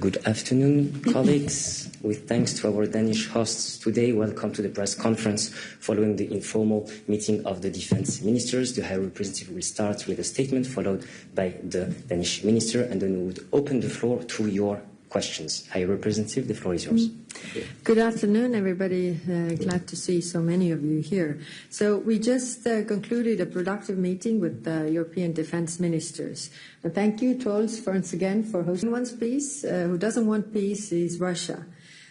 Good afternoon, colleagues. With thanks to our Danish hosts today, welcome to the press conference following the informal meeting of the defense ministers. The High Representative will start with a statement followed by the Danish minister, and then we would open the floor to your questions. High Representative, the floor is yours. Good afternoon, everybody. Glad to see so many of you here. So we just concluded a productive meeting with the European defense ministers. And thank you, Troels, once again for hosting. Who wants peace? Who doesn't want peace is Russia.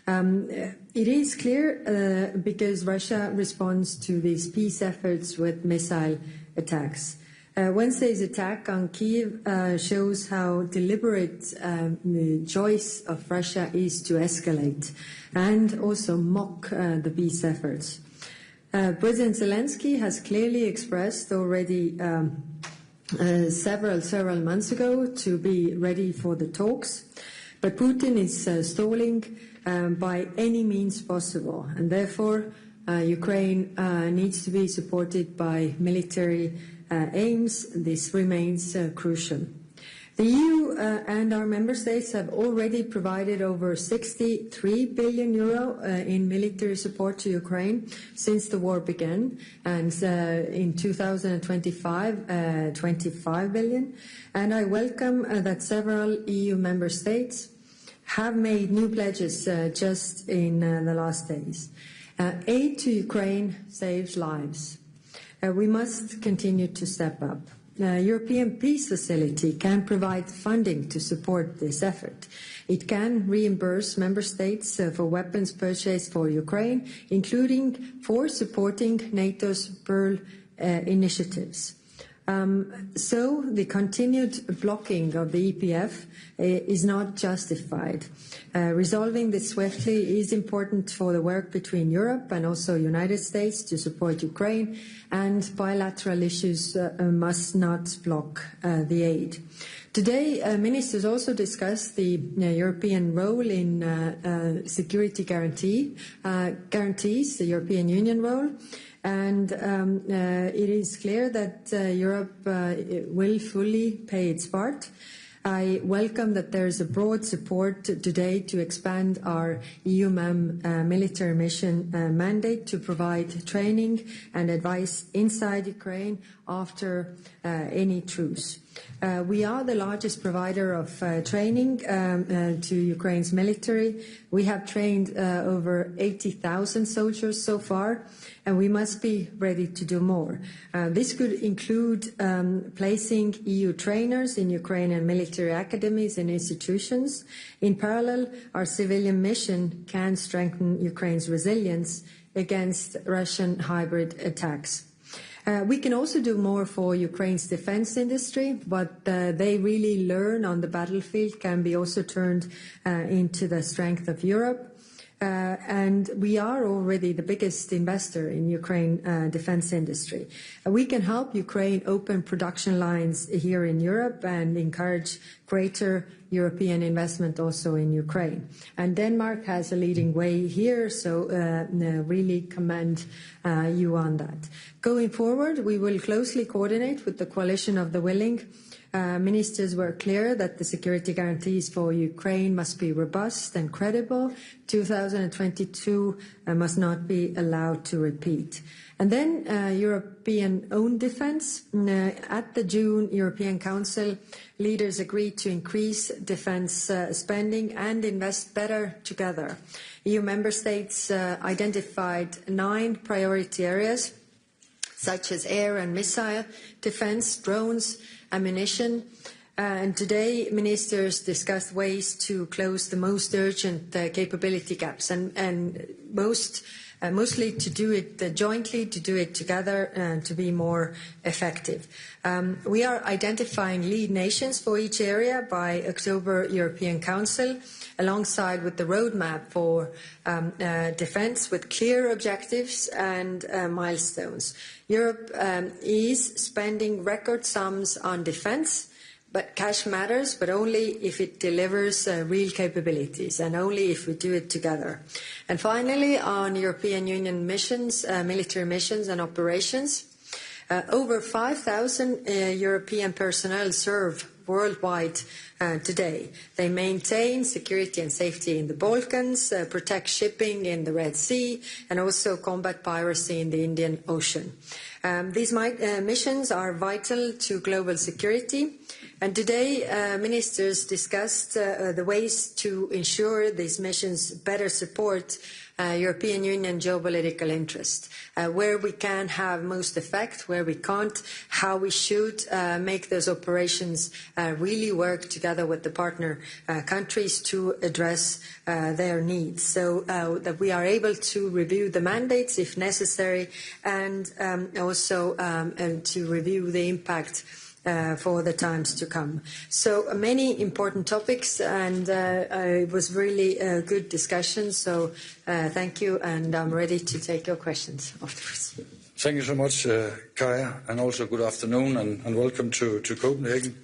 It is clear because Russia responds to these peace efforts with missile attacks. Wednesday's attack on Kiev shows how deliberate the choice of Russia is to escalate and also mock the peace efforts. President Zelensky has clearly expressed already several months ago to be ready for the talks, but Putin is stalling by any means possible, and therefore Ukraine needs to be supported by military aims. This remains crucial. The EU and our member states have already provided over 63 billion euro in military support to Ukraine since the war began, and in 2025, 25 billion. And I welcome that several EU member states have made new pledges just in the last days. Aid to Ukraine saves lives. We must continue to step up. The European Peace Facility can provide funding to support this effort. It can reimburse member states for weapons purchased for Ukraine, including for supporting NATO's Pearl initiatives. So the continued blocking of the EPF is not justified. Resolving this swiftly is important for the work between Europe and also United States to support Ukraine, and bilateral issues must not block the aid. Today, ministers also discussed the European role in security guarantees, the European Union role. And it is clear that Europe will fully play its part. I welcome that there is a broad support today to expand our EUMAM military mission mandate to provide training and advice inside Ukraine after any truce. We are the largest provider of training to Ukraine's military. We have trained over 80,000 soldiers so far, and we must be ready to do more. This could include placing EU trainers in Ukrainian military academies and institutions. In parallel, our civilian mission can strengthen Ukraine's resilience against Russian hybrid attacks. We can also do more for Ukraine's defense industry. What they really learn on the battlefield can be also turned into the strength of Europe. And we are already the biggest investor in Ukraine defense industry. We can help Ukraine open production lines here in Europe and encourage greater European investment also in Ukraine. And Denmark has a leading way here, so really commend you on that. Going forward, we will closely coordinate with the coalition of the willing. Ministers were clear that the security guarantees for Ukraine must be robust and credible. 2022 must not be allowed to repeat. And then European own defense. At the June European Council, leaders agreed to increase defense spending and invest better together. EU member states identified 9 priority areas, such as air and missile defense, drones, ammunition. And today, ministers discussed ways to close the most urgent capability gaps, and mostly to do it jointly, to do it together, and to be more effective. We are identifying lead nations for each area by October European Council, alongside with the roadmap for defense with clear objectives and milestones. Europe is spending record sums on defense, but cash matters, but only if it delivers real capabilities and only if we do it together. And finally, on European Union missions, military missions and operations, over 5,000 European personnel serve worldwide today. They maintain security and safety in the Balkans, protect shipping in the Red Sea, and also combat piracy in the Indian Ocean. These missions are vital to global security, and today ministers discussed the ways to ensure these missions better support European Union geopolitical interest, where we can have most effect, where we can't, how we should make those operations really work together with the partner countries to address their needs, so that we are able to review the mandates if necessary, and also to review the impact for the times to come. So many important topics, and it was really a good discussion. So thank you, and I'm ready to take your questions afterwards. Thank you so much, Kaja, and also good afternoon and welcome to Copenhagen.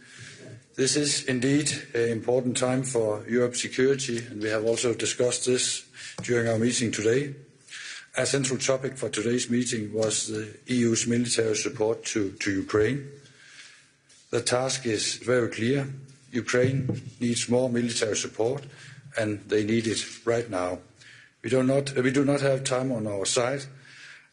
This is indeed an important time for Europe's security, and we have also discussed this during our meeting today. A central topic for today's meeting was the EU's military support to Ukraine. The task is very clear. Ukraine needs more military support, and they need it right now. We do not have time on our side,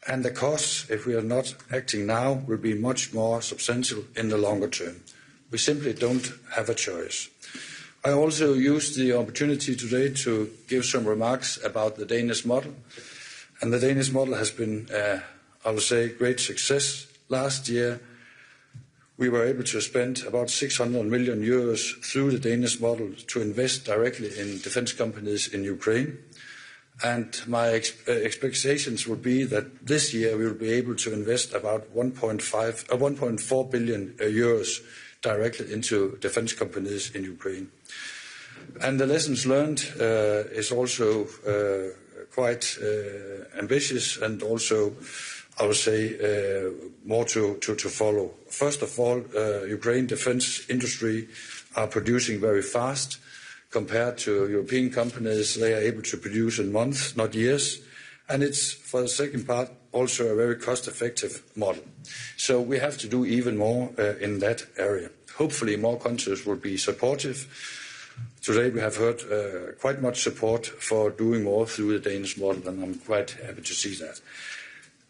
and the costs, if we are not acting now, will be much more substantial in the longer term. We simply don't have a choice. I also used the opportunity today to give some remarks about the Danish model, and the Danish model has been, I would say, great success. Last year, we were able to spend about 600 million euros through the Danish model to invest directly in defence companies in Ukraine. And my expectations would be that this year we will be able to invest about 1.4 billion euros directly into defence companies in Ukraine. And the lessons learned is also quite ambitious, and also, I would say, more to follow. First of all, Ukraine defence industry are producing very fast. Compared to European companies, they are able to produce in months, not years. And it's, for the second part, also a very cost-effective model. So we have to do even more in that area. Hopefully more countries will be supportive. Today we have heard quite much support for doing more through the Danish model, and I'm quite happy to see that.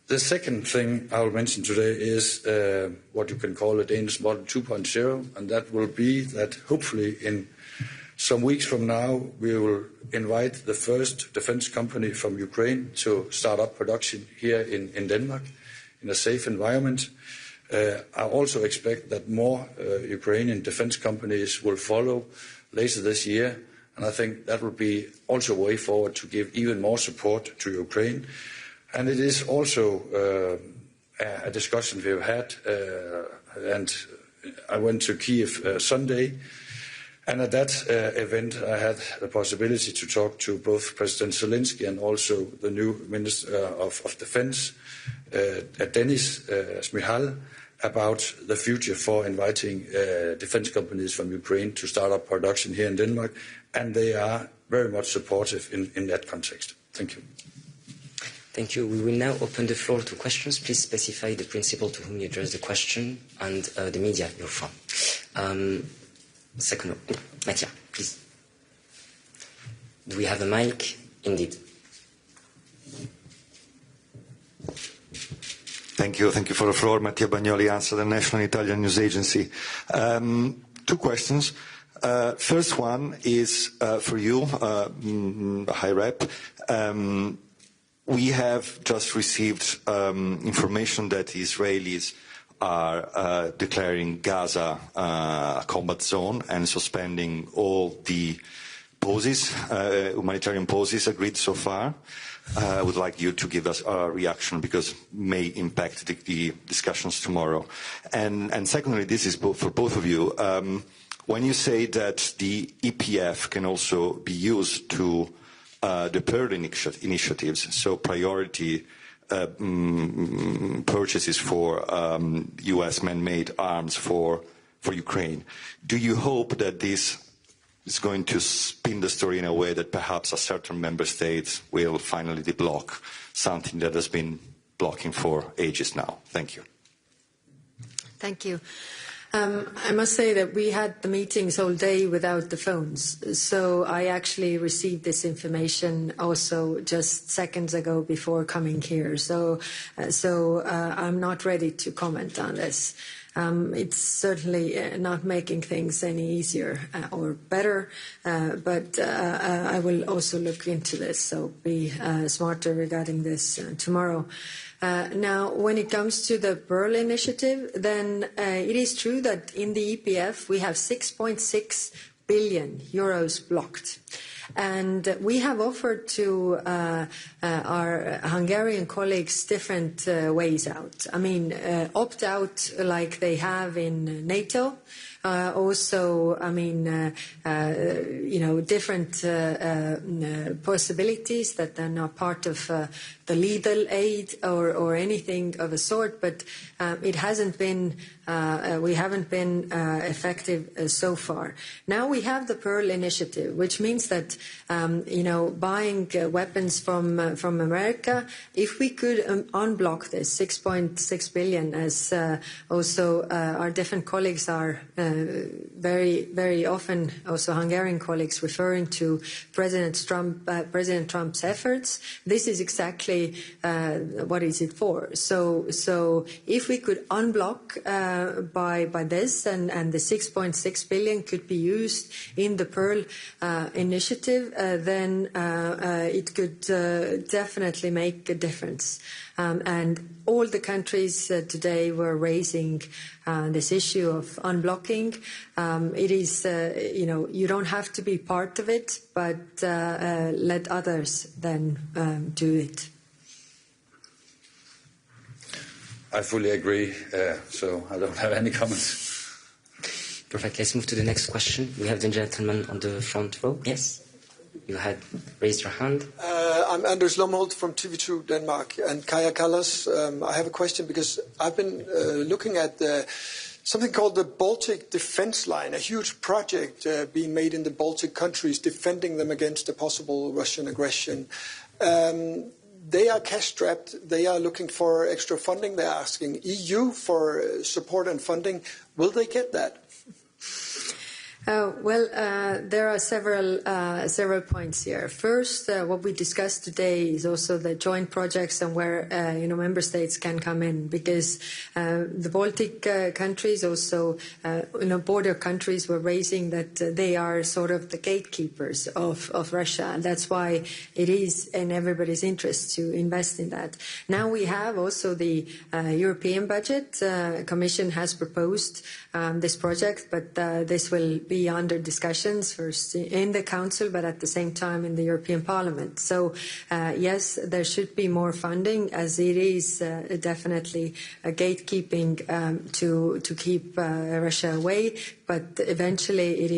The second thing I will mention today is what you can call a Danish model 2.0, and that will be that hopefully in some weeks from now we will invite the first defence company from Ukraine to start up production here in Denmark in a safe environment. I also expect that more Ukrainian defence companies will follow later this year, and I think that will be also a way forward to give even more support to Ukraine. And it is also a discussion we've had, and I went to Kiev Sunday, and at that event I had the possibility to talk to both President Zelensky and also the new Minister of Defence, Danish Smihal, about the future for inviting defence companies from Ukraine to start up production here in Denmark, and they are very much supportive in that context. Thank you. Thank you. We will now open the floor to questions. Please specify the principal to whom you address the question and the media you're from. Second, Mattia, please. Do we have a mic? Indeed. Thank you. Thank you for the floor. Mattia Bagnoli, ANSA, the National Italian News Agency. Two questions. First one is for you, High Rep. We have just received information that Israelis are declaring Gaza a combat zone and suspending all the pauses, humanitarian pauses agreed so far. I would like you to give us a reaction because it may impact the discussions tomorrow. And secondly, this is for both of you. When you say that the EPF can also be used to deter initiatives, so priority purchases for US man-made arms for Ukraine, do you hope that this is going to spin the story in a way that perhaps a certain member state will finally deblock something that has been blocking for ages now? Thank you. Thank you. I must say that we had the meetings all day without the phones, so I actually received this information also just seconds ago before coming here. So I'm not ready to comment on this. It's certainly not making things any easier or better, but I will also look into this, so be smarter regarding this tomorrow. Now, when it comes to the Pearl Initiative, then it is true that in the EPF we have 6.6 billion euros blocked. And we have offered to our Hungarian colleagues different ways out. I mean, opt out like they have in NATO. Also, I mean, different possibilities that are not part of the lethal aid or anything of a sort, but it hasn't been, we haven't been effective so far. Now we have the Pearl Initiative, which means that, buying weapons from America, if we could unblock this 6.6 billion, as also our different colleagues are very, very often, also Hungarian colleagues, referring to President Trump's efforts, this is exactly what is it for. So if we could unblock by this, and the 6.6 billion could be used in the Pearl Initiative, then it could definitely make a difference. And all the countries today were raising this issue of unblocking. It is, you don't have to be part of it, but let others then do it. I fully agree, so I don't have any comments. Perfect. Let's move to the next question. We have the gentleman on the front row. Yes, you had raised your hand. I'm Anders Lomholt from TV2 Denmark. And Kaja Kallas, I have a question because I've been looking at something called the Baltic Defence Line, a huge project being made in the Baltic countries, defending them against a possible Russian aggression. They are cash-strapped. They are looking for extra funding. They're asking EU for support and funding. Will they get that? There are several points here. First, what we discussed today is also the joint projects and where member states can come in, because the Baltic countries, also border countries, were raising that they are sort of the gatekeepers of Russia, and that's why it is in everybody's interest to invest in that. Now we have also the European budget. Commission has proposed this project, but this will be under discussions first in the Council, but at the same time in the European Parliament. So yes, there should be more funding, as it is definitely a gatekeeping to keep Russia away, but eventually it is